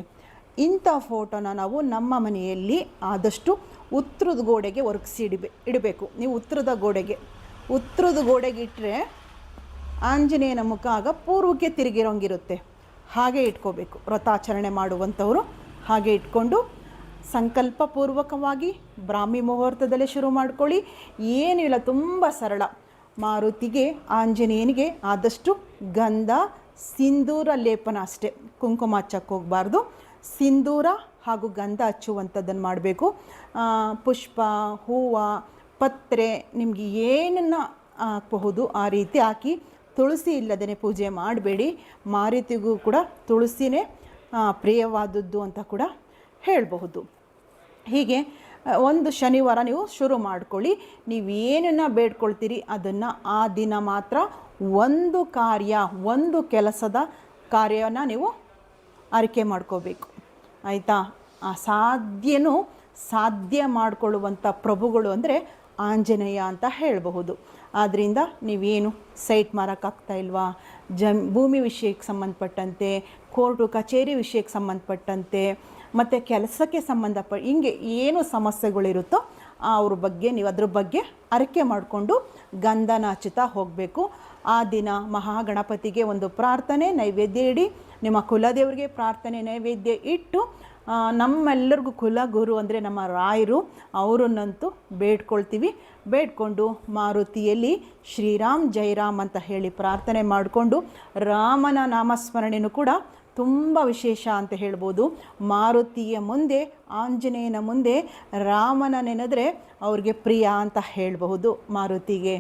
ಇಂಥ ಫೋಟೋನ ನಾವು ನಮ್ಮ ಮನೆಯಲ್ಲಿ ಆದಷ್ಟು ಉತ್ತರದ ಗೋಡೆಗೆ ಒರಗಿಸಿ ಇಡಬೇಕು. ನೀವು ಉತ್ತರದ ಗೋಡೆಗೆ ಇಟ್ಟರೆ ಆಂಜನೇಯನ ಮುಖ ಆಗ ಪೂರ್ವಕ್ಕೆ ತಿರುಗಿರೋಂಗಿರುತ್ತೆ. ಹಾಗೆ ಇಟ್ಕೋಬೇಕು. ವ್ರತಾಚರಣೆ ಮಾಡುವಂಥವರು ಹಾಗೆ ಇಟ್ಕೊಂಡು ಸಂಕಲ್ಪಪೂರ್ವಕವಾಗಿ ಬ್ರಾಹ್ಮಿ ಮುಹೂರ್ತದಲ್ಲೇ ಶುರು ಮಾಡ್ಕೊಳ್ಳಿ. ಏನಿಲ್ಲ, ತುಂಬ ಸರಳ. ಮಾರುತಿಗೆ, ಆಂಜನೇಯನಿಗೆ ಆದಷ್ಟು ಗಂಧ ಸಿಂಧೂರ ಲೇಪನ ಅಷ್ಟೇ, ಕುಂಕುಮ ಹಚ್ಚಕ್ಕೆ ಹೋಗಬಾರ್ದು. ಸಿಂಧೂರ ಹಾಗೂ ಗಂಧ ಹಚ್ಚುವಂಥದ್ದನ್ನು ಮಾಡಬೇಕು. ಪುಷ್ಪ, ಹೂವು, ಪತ್ರೆ ನಿಮಗೆ ಏನನ್ನು ಹಾಕಬಹುದು ಆ ರೀತಿ ಹಾಕಿ, ತುಳಸಿ ಇಲ್ಲದೇ ಪೂಜೆ ಮಾಡಬೇಡಿ. ಮಾರುತಿಗೂ ಕೂಡ ತುಳಸಿನೇ ಪ್ರಿಯವಾದದ್ದು ಅಂತ ಕೂಡ ಹೇಳಬಹುದು. ಹೀಗೆ ಒಂದು ಶನಿವಾರ ನೀವು ಶುರು ಮಾಡ್ಕೊಳ್ಳಿ. ನೀವೇನನ್ನು ಬೇಡ್ಕೊಳ್ತೀರಿ ಅದನ್ನು ಆ ದಿನ ಮಾತ್ರ ಒಂದು ಕೆಲಸದ ಕಾರ್ಯನ ನೀವು ಆರೈಕೆ ಮಾಡ್ಕೋಬೇಕು. ಆಯಿತಾ? ಸಾಧ್ಯ ಮಾಡಿಕೊಳ್ಳುವಂಥ ಪ್ರಭುಗಳು ಅಂದರೆ ಆಂಜನೇಯ ಅಂತ ಹೇಳಬಹುದು. ಆದ್ದರಿಂದ ನೀವೇನು ಸೈಟ್ ಮಾರೋಕ್ಕಾಗ್ತಾ ಇಲ್ವಾ, ಭೂಮಿ ವಿಷಯಕ್ಕೆ ಸಂಬಂಧಪಟ್ಟಂತೆ, ಕೋರ್ಟು ಕಚೇರಿ ವಿಷಯಕ್ಕೆ ಸಂಬಂಧಪಟ್ಟಂತೆ, ಮತ್ತು ಕೆಲಸಕ್ಕೆ ಹಿಂಗೆ ಏನು ಸಮಸ್ಯೆಗಳಿರುತ್ತೋ ಅವ್ರ ಬಗ್ಗೆ ನೀವು ಅದ್ರ ಬಗ್ಗೆ ಅರಿಕೆ ಮಾಡಿಕೊಂಡು ಗಂಧನ ಹಚ್ಚುತ್ತಾ ಹೋಗಬೇಕು. ಆ ದಿನ ಮಹಾಗಣಪತಿಗೆ ಒಂದು ಪ್ರಾರ್ಥನೆ ನೈವೇದ್ಯ ಇಡಿ. ನಿಮ್ಮ ಕುಲದೇವರಿಗೆ ಪ್ರಾರ್ಥನೆ ನೈವೇದ್ಯ ಇಟ್ಟು, ನಮ್ಮೆಲ್ಲರಿಗೂ ಕುಲಗುರು ಅಂದರೆ ನಮ್ಮ ರಾಯರು, ಅವರನ್ನಂತೂ ಬೇಡ್ಕೊಂಡು ಮಾರುತಿಯಲ್ಲಿ ಶ್ರೀರಾಮ್ ಜೈರಾಮ್ ಅಂತ ಹೇಳಿ ಪ್ರಾರ್ಥನೆ ಮಾಡಿಕೊಂಡು, ರಾಮನ ನಾಮಸ್ಮರಣೆಯೂ ಕೂಡ ತುಂಬ ವಿಶೇಷ ಅಂತ ಹೇಳ್ಬೋದು. ಮಾರುತಿಯ ಮುಂದೆ, ಆಂಜನೇಯನ ಮುಂದೆ ರಾಮನ ನೆನೆದ್ರೆ ಅವ್ರಿಗೆ ಪ್ರಿಯ ಅಂತ ಹೇಳಬಹುದು ಮಾರುತಿಗೆ.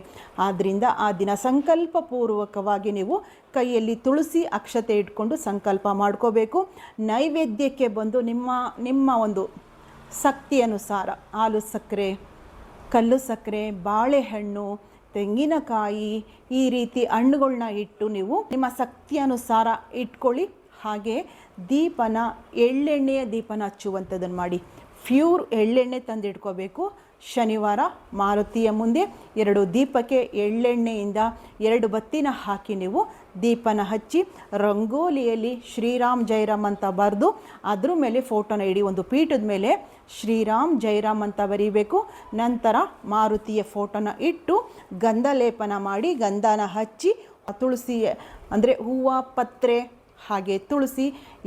ಆದ್ದರಿಂದ ಆ ದಿನ ಸಂಕಲ್ಪಪೂರ್ವಕವಾಗಿ ನೀವು ಕೈಯಲ್ಲಿ ತುಳಸಿ ಅಕ್ಷತೆ ಇಟ್ಕೊಂಡು ಸಂಕಲ್ಪ ಮಾಡ್ಕೋಬೇಕು. ನೈವೇದ್ಯಕ್ಕೆ ಬಂದು ನಿಮ್ಮ ಒಂದು ಶಕ್ತಿ ಅನುಸಾರ ಹಾಲು ಸಕ್ಕರೆ, ಕಲ್ಲು ಸಕ್ಕರೆ, ಬಾಳೆಹಣ್ಣು, ತೆಂಗಿನಕಾಯಿ, ಈ ರೀತಿ ಹಣ್ಣುಗಳನ್ನ ಇಟ್ಟು ನೀವು ನಿಮ್ಮ ಶಕ್ತಿ ಅನುಸಾರ ಇಟ್ಕೊಳ್ಳಿ. ಹಾಗೆ ದೀಪನ ಎಳ್ಳೆಣ್ಣೆಯ ದೀಪನ ಹಚ್ಚುವಂಥದ್ದನ್ನು ಮಾಡಿ. ಪ್ಯೂರ್ ಎಳ್ಳೆಣ್ಣೆ ತಂದಿಟ್ಕೋಬೇಕು. ಶನಿವಾರ ಮಾರುತಿಯ ಮುಂದೆ 2 ದೀಪಕ್ಕೆ ಎಳ್ಳೆಣ್ಣೆಯಿಂದ 2 ಬತ್ತಿನ ಹಾಕಿ ನೀವು ದೀಪನ ಹಚ್ಚಿ, ರಂಗೋಲಿಯಲ್ಲಿ ಶ್ರೀರಾಮ್ ಜೈರಾಮ್ ಅಂತ ಬರೆದು ಅದ್ರ ಮೇಲೆ ಫೋಟೋನ ಇಡಿ. ಒಂದು ಪೀಠದ ಮೇಲೆ ಶ್ರೀರಾಮ್ ಜೈರಾಮ್ ಅಂತ ಬರೀಬೇಕು. ನಂತರ ಮಾರುತಿಯ ಫೋಟೋನ ಇಟ್ಟು ಗಂಧ ಲೇಪನ ಮಾಡಿ, ಗಂಧನ ಹಚ್ಚಿ, ತುಳಸಿ ಅಂದರೆ ಹೂವು, ಪತ್ರೆ ಹಾಗೆ ತುಳಸಿ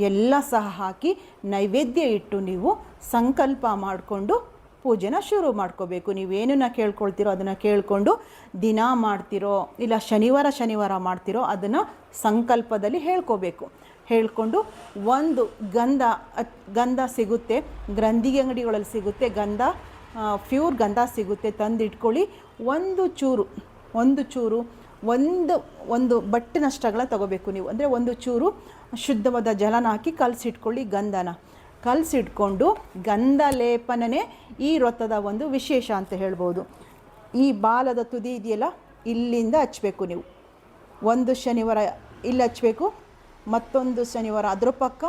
ಎಲ್ಲ ಸಹ ಹಾಕಿ ನೈವೇದ್ಯ ಇಟ್ಟು ನೀವು ಸಂಕಲ್ಪ ಮಾಡಿಕೊಂಡು ಪೂಜೆನ ಶುರು ಮಾಡ್ಕೋಬೇಕು. ನೀವೇನನ್ನ ಕೇಳ್ಕೊಳ್ತೀರೋ ಅದನ್ನು ಕೇಳಿಕೊಂಡು ದಿನ ಮಾಡ್ತಿರೋ ಇಲ್ಲ ಶನಿವಾರ ಮಾಡ್ತಿರೋ ಅದನ್ನು ಸಂಕಲ್ಪದಲ್ಲಿ ಹೇಳ್ಕೊಂಡು ಒಂದು ಗಂಧ ಸಿಗುತ್ತೆ, ಗ್ರಂಥಿಗೆ ಅಂಗಡಿಗಳಲ್ಲಿ ಸಿಗುತ್ತೆ ಗಂಧ, ಪ್ಯೂರ್ ಗಂಧ ಸಿಗುತ್ತೆ, ತಂದಿಟ್ಕೊಳ್ಳಿ. ಒಂದು ಬಟ್ಟಿನಷ್ಟಗಳ ತಗೋಬೇಕು ನೀವು. ಅಂದರೆ ಒಂದು ಚೂರು ಶುದ್ಧವಾದ ಜಲನ ಹಾಕಿ ಕಲಸಿಟ್ಕೊಳ್ಳಿ. ಕಲಸಿಟ್ಕೊಂಡು ಗಂಧ ಲೇಪನನೇ ಈ ವ್ರತದ ಒಂದು ವಿಶೇಷ ಅಂತ ಹೇಳ್ಬೋದು. ಈ ಬಾಲದ ತುದಿ ಇದೆಯಲ್ಲ, ಇಲ್ಲಿಂದ ಹಚ್ಚಬೇಕು ನೀವು. ಒಂದು ಶನಿವಾರ ಇಲ್ಲಿ ಹಚ್ಚಬೇಕು, ಮತ್ತೊಂದು ಶನಿವಾರ ಅದ್ರ ಪಕ್ಕ,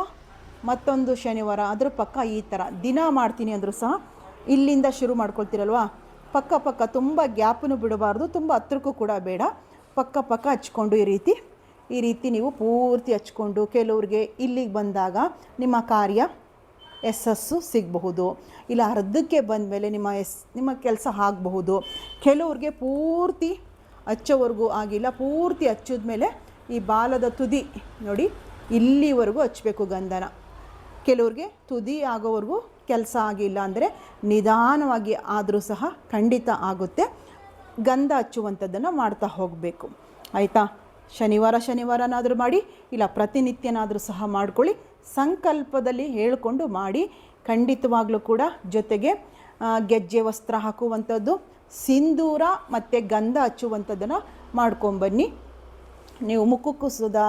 ಮತ್ತೊಂದು ಶನಿವಾರ ಅದ್ರ ಪಕ್ಕ. ಈ ಥರ ದಿನ ಮಾಡ್ತೀನಿ ಅಂದರೂ ಸಹ ಇಲ್ಲಿಂದ ಶುರು ಮಾಡ್ಕೊಳ್ತೀರಲ್ವ, ಪಕ್ಕ ತುಂಬ ಗ್ಯಾಪನ್ನು ಬಿಡಬಾರ್ದು, ತುಂಬ ಹತ್ರಕ್ಕೂ ಕೂಡ ಬೇಡ. ಪಕ್ಕ ಹಚ್ಕೊಂಡು ಈ ರೀತಿ ನೀವು ಪೂರ್ತಿ ಹಚ್ಕೊಂಡು, ಕೆಲವ್ರಿಗೆ ಇಲ್ಲಿಗೆ ಬಂದಾಗ ನಿಮ್ಮ ಕಾರ್ಯ ಯಶಸ್ಸು ಸಿಗಬಹುದು, ಇಲ್ಲ ಅರ್ಧಕ್ಕೆ ಬಂದ ಮೇಲೆ ನಿಮ್ಮ ಕೆಲಸ ಆಗಬಹುದು. ಕೆಲವ್ರಿಗೆ ಪೂರ್ತಿ ಹಚ್ಚೋವರೆಗೂ ಆಗಿಲ್ಲ, ಪೂರ್ತಿ ಹಚ್ಚಿದ್ಮೇಲೆ ಈ ಬಾಲದ ತುದಿ ನೋಡಿ ಇಲ್ಲಿವರೆಗೂ ಹಚ್ಚಬೇಕು ಗಂಧನ. ಕೆಲವ್ರಿಗೆ ತುದಿ ಆಗೋವರೆಗೂ ಕೆಲಸ ಆಗಿಲ್ಲ ಅಂದರೆ ನಿಧಾನವಾಗಿ ಆದರೂ ಸಹ ಖಂಡಿತ ಆಗುತ್ತೆ. ಗಂಧ ಹಚ್ಚುವಂಥದ್ದನ್ನು ಮಾಡ್ತಾ ಹೋಗಬೇಕು. ಆಯಿತಾ? ಶನಿವಾರನಾದರೂ ಮಾಡಿ, ಇಲ್ಲ ಪ್ರತಿನಿತ್ಯನಾದರೂ ಸಹ ಮಾಡ್ಕೊಳ್ಳಿ. ಸಂಕಲ್ಪದಲ್ಲಿ ಹೇಳಿಕೊಂಡು ಮಾಡಿ. ಖಂಡಿತವಾಗ್ಲೂ ಕೂಡ ಜೊತೆಗೆ ಗೆಜ್ಜೆ ವಸ್ತ್ರ ಹಾಕುವಂಥದ್ದು, ಸಿಂಧೂರ ಮತ್ತು ಗಂಧ ಹಚ್ಚುವಂಥದ್ದನ್ನು ಮಾಡ್ಕೊಂಬನ್ನಿ. ನೀವು ಮುಖಕ್ಕೂ ಸುಧಾ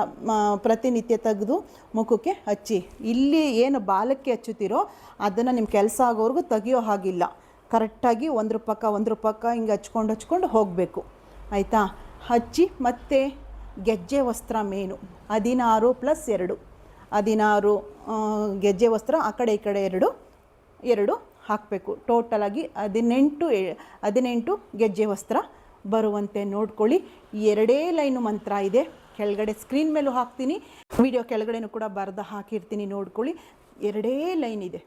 ಪ್ರತಿನಿತ್ಯ ತೆಗೆದು ಮುಖಕ್ಕೆ ಹಚ್ಚಿ. ಇಲ್ಲಿ ಏನು ಬಾಲಕ್ಕೆ ಹಚ್ಚುತ್ತೀರೋ ಅದನ್ನು ನಿಮ್ಮ ಕೆಲಸ ಆಗೋವರೆಗೂ ತೆಗಿಯೋ ಹಾಗಿಲ್ಲ. ಕರೆಕ್ಟಾಗಿ ಒಂದ್ರ ಪಕ್ಕ ಹಿಂಗೆ ಹಚ್ಕೊಂಡು ಹೋಗಬೇಕು. ಆಯಿತಾ? ಹಚ್ಚಿ ಮತ್ತೆ ಗೆಜ್ಜೆ ವಸ್ತ್ರ ಮೇನು 16 + 2 16 ಗೆಜ್ಜೆ ವಸ್ತ್ರ, ಆ ಕಡೆ ಈ ಕಡೆ ಎರಡು ಹಾಕಬೇಕು. ಟೋಟಲಾಗಿ 18 ಗೆಜ್ಜೆ ವಸ್ತ್ರ ಬರುವಂತೆ ನೋಡ್ಕೊಳ್ಳಿ. 2 ಲೈನು ಮಂತ್ರ ಇದೆ, ಕೆಳಗಡೆ ಸ್ಕ್ರೀನ್ ಮೇಲೂ ಹಾಕ್ತೀನಿ, ವಿಡಿಯೋ ಕೆಳಗಡೆನೂ ಕೂಡ ಬರೆದು ಹಾಕಿರ್ತೀನಿ, ನೋಡ್ಕೊಳ್ಳಿ. 2 ಲೈನ್ ಇದೆ,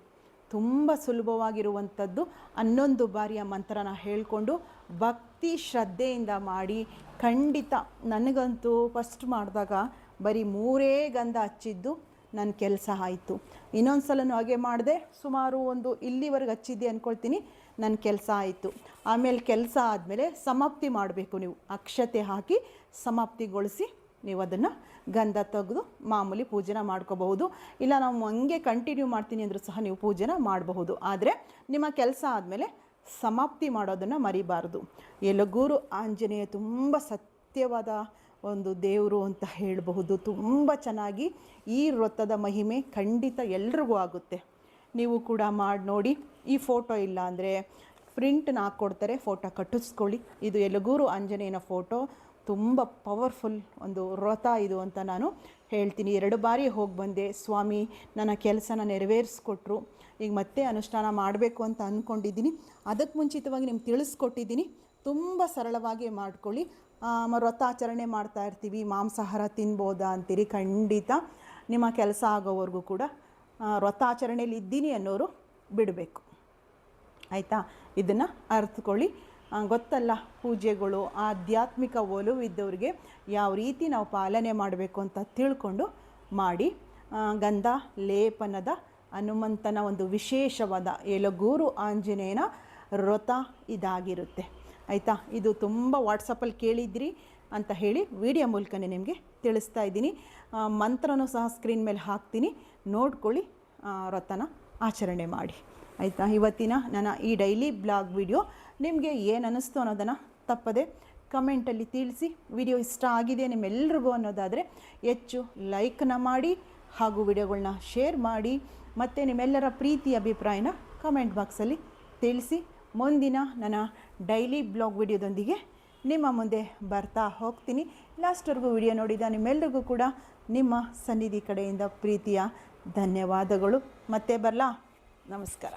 ತುಂಬ ಸುಲಭವಾಗಿರುವಂಥದ್ದು. 11 ಬಾರಿಯ ಮಂತ್ರನ ಹೇಳಿಕೊಂಡು ಭಕ್ತಿ ಶ್ರದ್ಧೆಯಿಂದ ಮಾಡಿ. ಖಂಡಿತ ನನಗಂತೂ ಫಸ್ಟ್ ಮಾಡಿದಾಗ ಬರೀ 3 ಗಂಧ ಹಚ್ಚಿದ್ದು ನನ್ನ ಕೆಲಸ ಆಯಿತು. ಇನ್ನೊಂದು ಸಲನೂ ಹಾಗೆ ಮಾಡಿದೆ, ಸುಮಾರು ಒಂದು ಇಲ್ಲಿವರೆಗೆ ಹಚ್ಚಿದ್ದೆ ಅಂದ್ಕೊಳ್ತೀನಿ, ನನ್ನ ಕೆಲಸ ಆಯಿತು. ಆಮೇಲೆ ಕೆಲಸ ಆದಮೇಲೆ ಸಮಾಪ್ತಿ ಮಾಡಬೇಕು. ನೀವು ಅಕ್ಷತೆ ಹಾಕಿ ಸಮಾಪ್ತಿಗೊಳಿಸಿ ನೀವು ಅದನ್ನು ಗಂಧ ತೆಗೆದು ಮಾಮೂಲಿ ಪೂಜೆನ ಮಾಡ್ಕೋಬಹುದು. ಇಲ್ಲ ನಾವು ಹಂಗೆ ಕಂಟಿನ್ಯೂ ಮಾಡ್ತೀನಿ ಅಂದರೂ ಸಹ ನೀವು ಪೂಜೆನ ಮಾಡಬಹುದು. ಆದರೆ ನಿಮ್ಮ ಕೆಲಸ ಆದಮೇಲೆ ಸಮಾಪ್ತಿ ಮಾಡೋದನ್ನು ಮರಿಬಾರ್ದು. ಯಲಗೂರು ಆಂಜನೇಯ ತುಂಬ ಸತ್ಯವಾದ ಒಂದು ದೇವರು ಅಂತ ಹೇಳಬಹುದು. ತುಂಬ ಚೆನ್ನಾಗಿ ಈ ವ್ರತದ ಮಹಿಮೆ ಖಂಡಿತ ಎಲ್ರಿಗೂ ಆಗುತ್ತೆ. ನೀವು ಕೂಡ ಮಾಡಿ ನೋಡಿ. ಈ ಫೋಟೋ ಇಲ್ಲ ಅಂದರೆ ಪ್ರಿಂಟ್ನ ಹಾಕ್ಕೊಡ್ತಾರೆ, ಫೋಟೋ ಕಟ್ಟಿಸ್ಕೊಳ್ಳಿ. ಇದು ಯಲಗೂರು ಆಂಜನೇಯನ ಫೋಟೋ. ತುಂಬ ಪವರ್ಫುಲ್ ಒಂದು ವ್ರತ ಇದು ಅಂತ ನಾನು ಹೇಳ್ತೀನಿ. 2 ಬಾರಿ ಹೋಗಿ ಬಂದೆ. ಸ್ವಾಮಿ ನನ್ನ ಕೆಲಸನ ನೆರವೇರಿಸ್ಕೊಟ್ರು. ಈಗ ಮತ್ತೆ ಅನುಷ್ಠಾನ ಮಾಡಬೇಕು ಅಂತ ಅಂದ್ಕೊಂಡಿದ್ದೀನಿ. ಅದಕ್ಕೆ ಮುಂಚಿತವಾಗಿ ನಿಮ್ಗೆ ತಿಳಿಸ್ಕೊಟ್ಟಿದ್ದೀನಿ. ತುಂಬ ಸರಳವಾಗಿ ಮಾಡ್ಕೊಳ್ಳಿ. ವ್ರತಾಚರಣೆ ಮಾಡ್ತಾ ಇರ್ತೀವಿ, ಮಾಂಸಾಹಾರ ತಿನ್ಬೋದಾ ಅಂತೀರಿ. ಖಂಡಿತ ನಿಮ್ಮ ಕೆಲಸ ಆಗೋವರೆಗೂ ಕೂಡ ವ್ರತಾಚರಣೆಯಲ್ಲಿ ಇದ್ದೀನಿ ಅನ್ನೋರು ಬಿಡಬೇಕು. ಆಯಿತಾ? ಇದನ್ನು ಅರ್ಥಕೊಳ್ಳಿ. ಗೊತ್ತಲ್ಲ, ಪೂಜೆಗಳು ಆಧ್ಯಾತ್ಮಿಕ ಒಲವಿದ್ದವ್ರಿಗೆ ಯಾವ ರೀತಿ ನಾವು ಪಾಲನೆ ಮಾಡಬೇಕು ಅಂತ ತಿಳ್ಕೊಂಡು ಮಾಡಿ. ಗಂಧ ಲೇಪನದ ಹನುಮಂತನ ಒಂದು ವಿಶೇಷವಾದ ಯಲಗೂರು ಆಂಜನೇಯನ ವ್ರತ ಇದಾಗಿರುತ್ತೆ. ಆಯಿತಾ? ಇದು ತುಂಬ ವಾಟ್ಸಪ್ಪಲ್ಲಿ ಕೇಳಿದ್ರಿ ಅಂತ ಹೇಳಿ ವಿಡಿಯೋ ಮೂಲಕನೇ ನಿಮಗೆ ತಿಳಿಸ್ತಾ ಇದ್ದೀನಿ. ಮಂತ್ರನೂ ಸಹ ಸ್ಕ್ರೀನ್ ಮೇಲೆ ಹಾಕ್ತೀನಿ, ನೋಡ್ಕೊಳ್ಳಿ, ವ್ರತನ ಆಚರಣೆ ಮಾಡಿ. ಆಯಿತಾ? ಇವತ್ತಿನ ನನ್ನ ಈ ಡೈಲಿ ಬ್ಲಾಗ್ ವಿಡಿಯೋ ನಿಮಗೆ ಏನು ಅನ್ನಿಸ್ತು ಅನ್ನೋದನ್ನು ತಪ್ಪದೆ ಕಮೆಂಟಲ್ಲಿ ತಿಳಿಸಿ. ವಿಡಿಯೋ ಇಷ್ಟ ಆಗಿದೆ ನಿಮ್ಮೆಲ್ರಿಗೂ ಅನ್ನೋದಾದರೆ ಹೆಚ್ಚು ಲೈಕ್ನ ಮಾಡಿ ಹಾಗೂ ವಿಡಿಯೋಗಳನ್ನ ಶೇರ್ ಮಾಡಿ. ಮತ್ತು ನಿಮ್ಮೆಲ್ಲರ ಪ್ರೀತಿ ಅಭಿಪ್ರಾಯನ ಕಮೆಂಟ್ ಬಾಕ್ಸಲ್ಲಿ ತಿಳಿಸಿ. ಮುಂದಿನ ನನ್ನ ಡೈಲಿ ಬ್ಲಾಗ್ ವಿಡಿಯೋದೊಂದಿಗೆ ನಿಮ್ಮ ಮುಂದೆ ಬರ್ತಾ ಹೋಗ್ತೀನಿ. ಲಾಸ್ಟ್ವರೆಗೂ ವಿಡಿಯೋ ನೋಡಿದ ನಿಮ್ಮೆಲ್ರಿಗೂ ಕೂಡ ನಿಮ್ಮ ಸನ್ನಿಧಿ ಕಡೆಯಿಂದ ಪ್ರೀತಿಯ ಧನ್ಯವಾದಗಳು. ಮತ್ತೆ ಬರಲಾ? ನಮಸ್ಕಾರ.